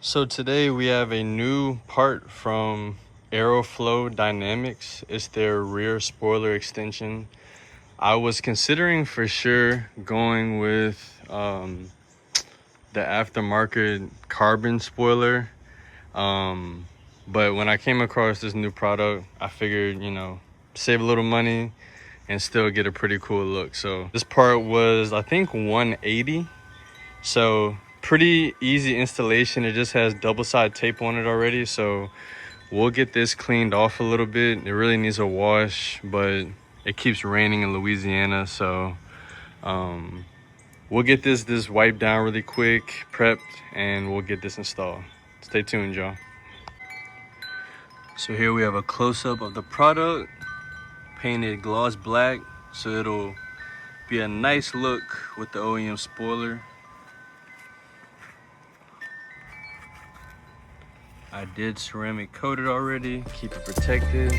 So today we have a new part from Aeroflow Dynamics. It's their rear spoiler extension. I was considering for sure going with the aftermarket carbon spoiler. But when I came across this new product, I figured, save a little money and still get a pretty cool look. So this part was, I think, 180. So pretty easy installation. It just has double side tape on it already. So we'll get this cleaned off a little bit. It really needs a wash, but it keeps raining in Louisiana. So we'll get this wiped down really quick, prepped, and we'll get this installed. Stay tuned, y'all. So here we have a close-up of the product, painted gloss black, so it'll be a nice look with the OEM spoiler. I did ceramic coat it already, keep it protected.